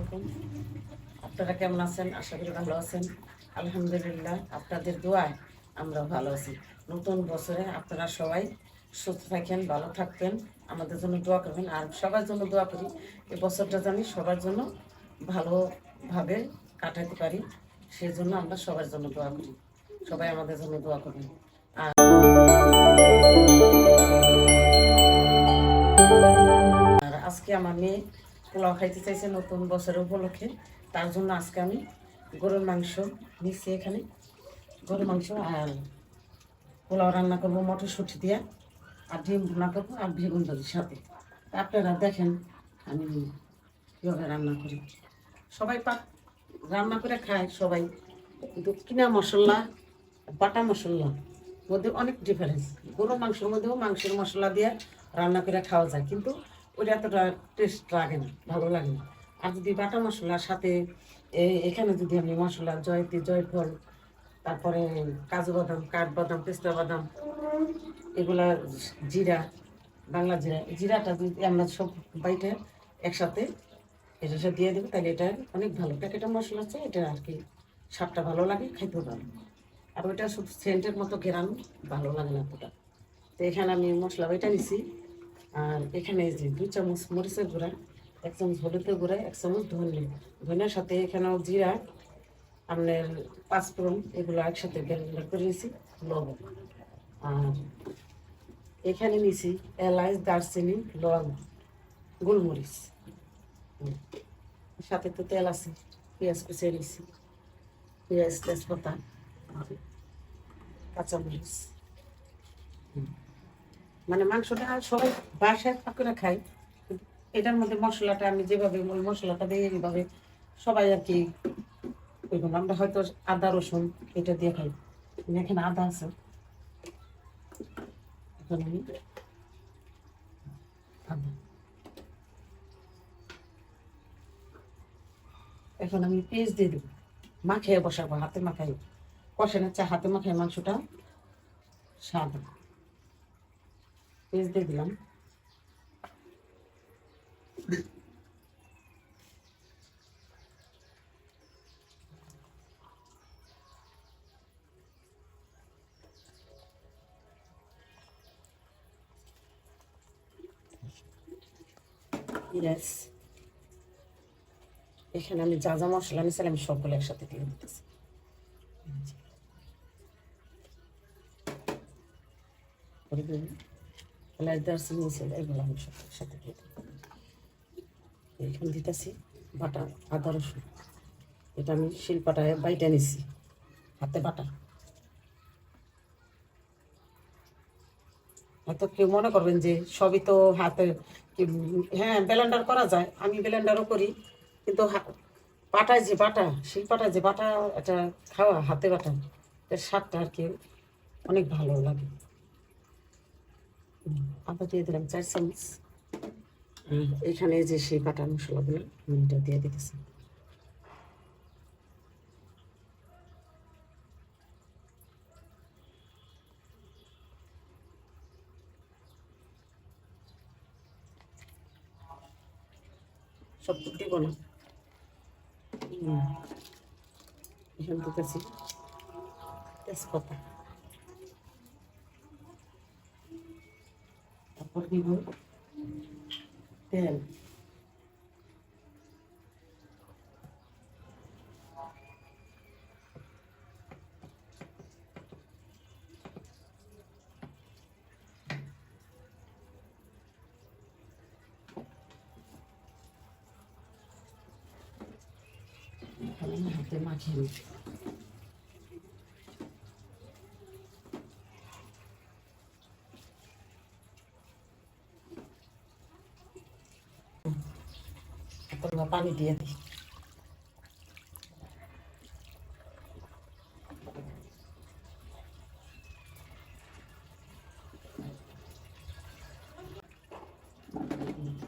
আলাইকুম। আপনারা কেমন আছেন? আশা করি ভালো আছেন। আলহামদুলিল্লাহ, আপনাদের দোয়ায় আমরা ভালো আছি। নতুন বছরে আপনারা সবাই সুস্থ থাকেন, ভালো থাকবেন, আমাদের জন্য দোয়া করবেন। আর সবার জন্য দোয়া করি এই বছরটা জানি সবার জন্য ভালোভাবে কাটাতে পারি। সেই জন্য আমরা সবার জন্য দোয়া করি। সবাই আমাদের জন্য দোয়া করবেন। আর আজকে আমার মেয়ে পোলাও খাইতে চাইছে নতুন বছরের উপলক্ষে। তার জন্য আজকে আমি গরুর মাংস নিচ্ছি এখানে। গরুর মাংস আর পোলাও রান্না করবো মটরশুঁটি দিয়ে, আর ডিম রান্না করবো আর বেগুন ভাজির সাথে। আপনারা দেখেন আমি কীভাবে রান্না করি। সবাই রান্না করে খায় সবাই, কিন্তু কিনা মশলা বাটা মশলার মধ্যে অনেক ডিফারেন্স। গরুর মাংসের মধ্যেও মাংসের মশলা দিয়ে রান্না করে খাওয়া যায়, কিন্তু ওটা এতটা টেস্ট লাগে না, ভালো লাগে না। আর যদি বাটা মশলার সাথে এখানে যদি আমি মশলা জয়ফল, তারপরে কাজু বাদাম, কাঠবাদাম, পেস্তা বাদাম, এগুলা, জিরা, বাংলা জিরাটা যদি আমরা সব বাইটে একসাথে এটা দিয়ে দেবো, তাহলে এটা অনেক ভালো। প্যাকেটের মশলা আছে, এটা আর কি স্বাদটা ভালো লাগে, খাইতেও ভালো। আর ওইটা শুধু সেন্টের মতো ঘেরানো ভালো লাগে না এতটা। তো এখানে আমি মশলা বাইটা নিছি। আর এখানে এই যে 2 চামচ মরিচের গুঁড়া, 1 চামচ হলুদের গুঁড়া, 1 চামচ ধনিয়ার সাথে এখানেও জিরা, আপনার পাঁচফোড়ন, এগুলো একসাথে ব্লেন্ড করে নিয়েছি, লবণ। আর এখানে নিছি এলাচ, দারচিনি, লং, গোলমরিচ, সাথে তো তেল আছে, পেঁয়াজ কুচিয়ে নিছি, পেঁয়াজ, তেজপাতা, কাঁচামরিচ। মানে মাংসটা সবাই বাসায় করে খাই, এটার মধ্যে মশলাটা আমি যেভাবে ওই মশলাটা দিয়ে এইভাবে সবাই আর কি ওইরকম। আমরা হয়তো আদা রসুন এটা দিয়ে খাই, এখানে আদা আছে। এখন আমি এখন আমি পেঁয়াজ দিয়ে দেবো, মাখিয়ে বসাবো, হাতে মাখাই কষানোর চা, হাতে মাখাই মাংসটা স্বাদ। পেঁয়াজ দিয়ে দিলাম। এখানে আমি যা যা মশলা নিয়েছিলাম আমি সবগুলো একসাথে দিয়ে দিতেছি। এগুলো আমি সব একসাথে দিয়ে দিই। এখানে দিতেছি বাটা আদা রসুন, এটা আমি শিলপাটায় বাইটা নিছি, হাতে বাটা। হয়তো কেউ মনে করবেন যে সবই তো হাতে, হ্যাঁ ব্লেন্ডার করা যায়, আমি ব্লেন্ডারও করি, কিন্তু পাটায় যে বাটা, শিলপাটায় যে বাটা, এটা খাওয়া হাতে বাটা, এর স্বাদটা আর কি অনেক ভালো লাগে। আদা দিয়ে দিলাম 4 চামচ। এখানে যে সেই বাটা মশলাগুলো আমি এটা দিয়ে দিতেছি। সব দিব না, এখানে দিতেছি তেজপাতা, তারপর দিব তেল, হাতে মাখিয়ে নিই। পানি দিয়ে দিই।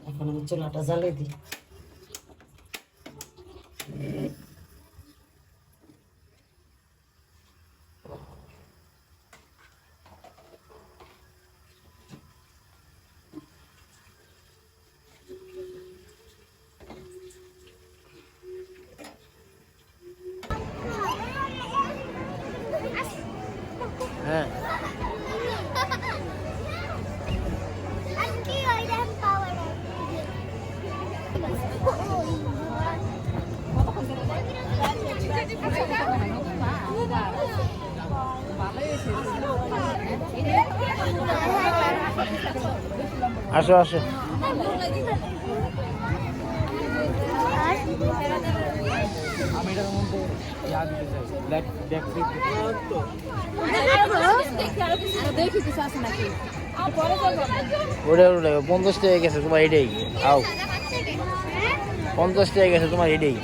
এখন আমি চুলাটা জ্বালিয়ে দিই। আসো আসো। আমি এটার মধ্যে ইয়া দিতে চাই, ব্যাক ফ্লিপ দিতে চাই। ওটা 50 টাকা গেছে তোমার এটাই। আও 50 টাকা গেছে তোমার এটাই।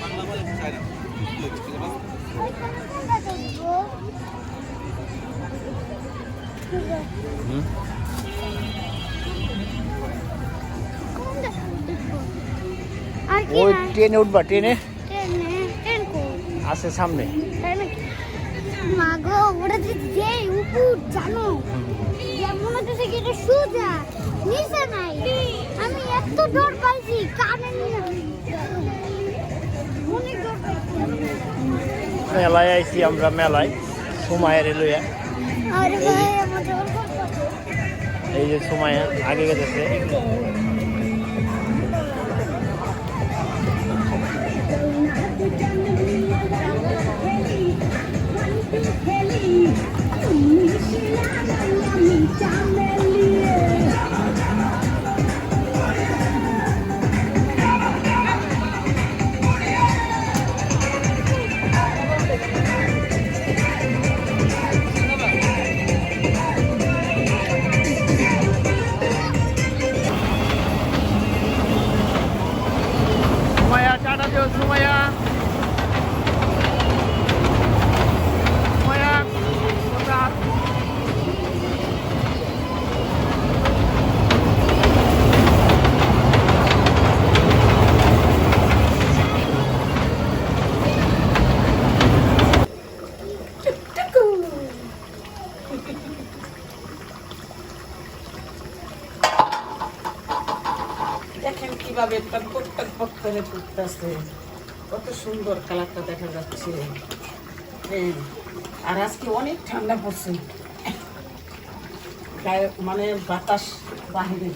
ওই ট্রেনে উঠবা, ট্রেনে আছে সামনে। মাগো ওটা যে উপর জানো মনে হচ্ছে কি এটা সোজা নিচে নাই। আমি এত ডর পাইছি কানে অনেক ডর পাইছি। মেলায় আইছি আমরা, মেলায় সময়ের লইয়া। আরে ভাই আমার ডর করছে। এই যে সময় আগে গেছে। সুমাইয়া টাটা দিও, সুমাইয়া। সুমাইয়া কোথায়? দেখেন কিভাবে টকবক টকবক করে ফুটতেছে, কত সুন্দর কালারটা দেখা যাচ্ছে। হ্যাঁ, আর আজকে অনেক ঠান্ডা পড়ছে, গায়ে মানে বাতাস বাহিরে।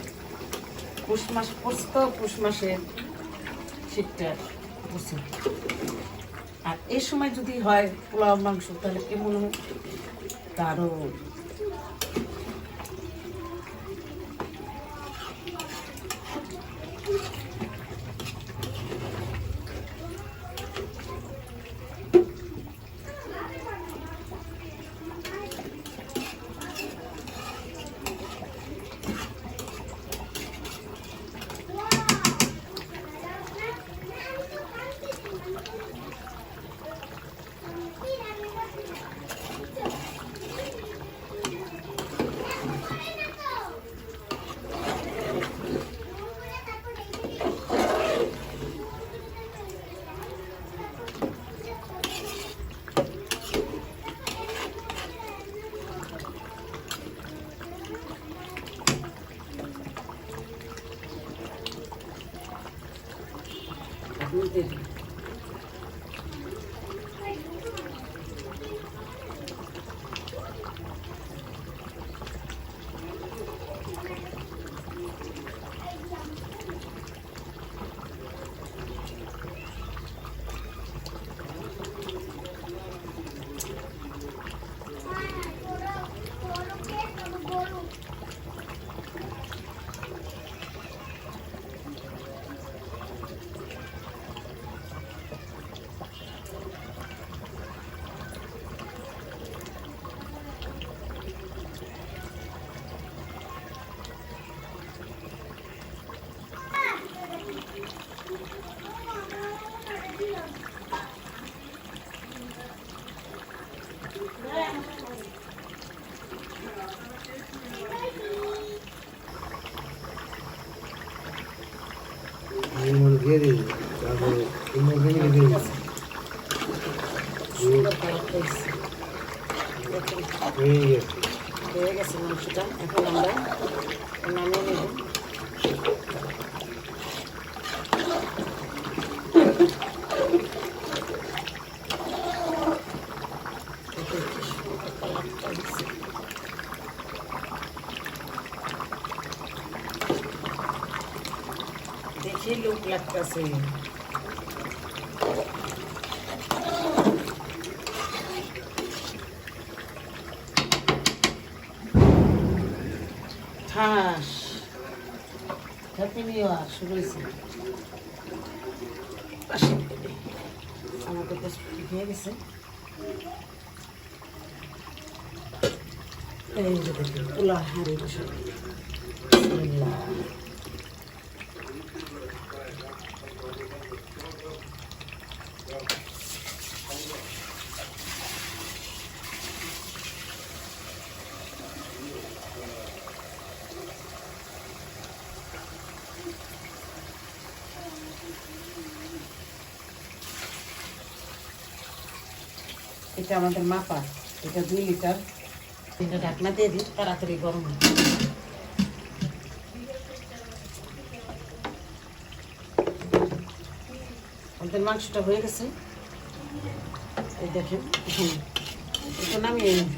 পুষ মাস পড়ছে তো, পুষ মাসে শীতটা পড়ছে। আর এই সময় যদি হয় পোলাও মাংস তাহলে কেমন হয়, দারুণ। দিয়ে দিই, তারপরে ভেঙে দিয়ে দিই। হয়ে গেছে, হয়ে গেছে মাংসটা। এখন আমরা নামিয়ে নেব। দেখি লোক লাগতেছে। ঠাস আমিও আর শুরু হয়েছি পাশে আমাদের প্রস্তুতি হয়ে গেছে। এই যে দেখুন পোলা হাঁড়ি বসে বিসমিল্লাহ। এটা আমাদের মাপা, এটা 2 লিটার। এটা ঢাকনা দিয়ে দিই, তাড়াতাড়ি গরম হয়। আমাদের মাংসটা হয়ে গেছে, এই দেখেন। এটা নামিয়ে নিন।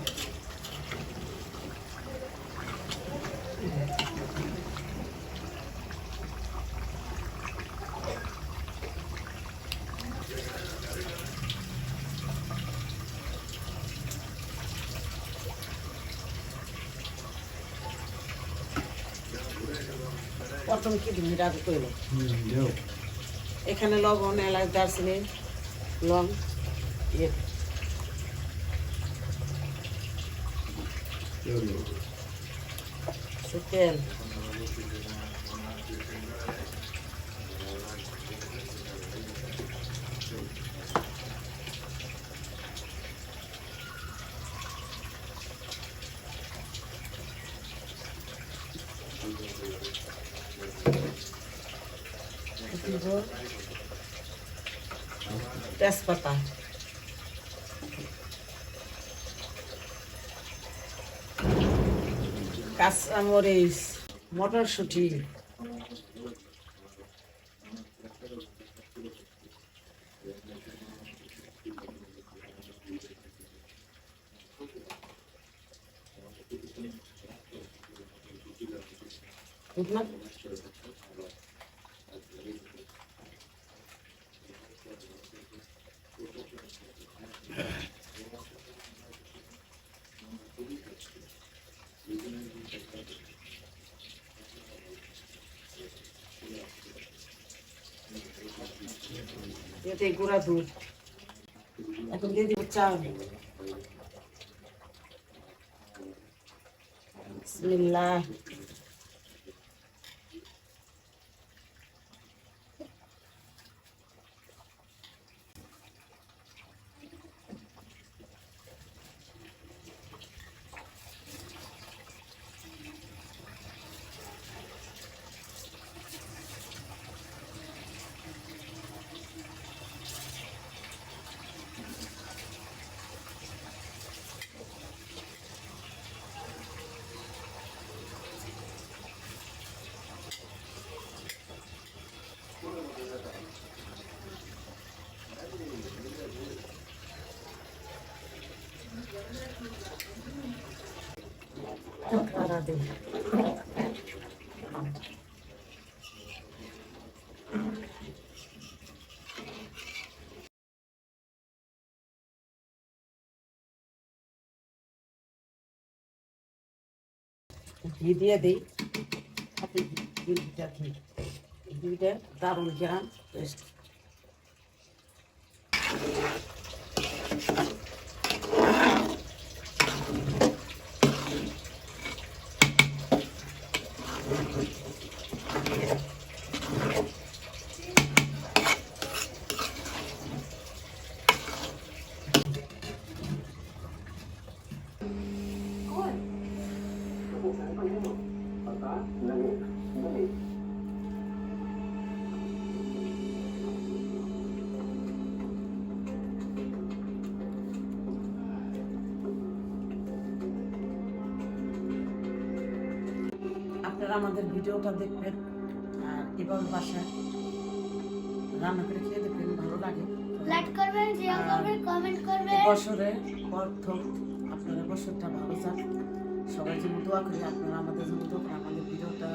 প্রথম কি দিন আগে করল, যাও এখানে লবণ, এলাচ, দারচিনি, লং, তেল, তেজপাতা, কাঁচামরিচ, মটরশুঁটি, বুঝলাম। এতে গুঁড়া দুধ, এখন দিয়ে দিব চাল। বিসমিল্লাহ। তারা দিই। ঘি দিয়ে দিই, হাতে 2 লিটার ঘি, 2টা দারুণ গ্রাম টেস্ট। আপনারা আমাদের ভিডিওটা দেখবেন আর এবার বাসায় রান্না করে খেয়ে দেখবেন, ভালো লাগে। লাইক করবেন, শেয়ার করবেন, কমেন্ট করবেন। বছরে প্রথম আপনারা বছরটা ভালো যান, সবাই জন্য দোয়া করি। আপনারা আমাদের জন্য দোয়া করেন, আমাদের ভিডিওটা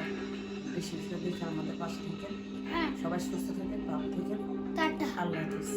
বেশি বেশি দেখে আমাদের পাশে থাকেন। হ্যাঁ, সবাই সুস্থ থাকেন, ভালো থাকেন। টাটা। আল্লাহ হাফিজ।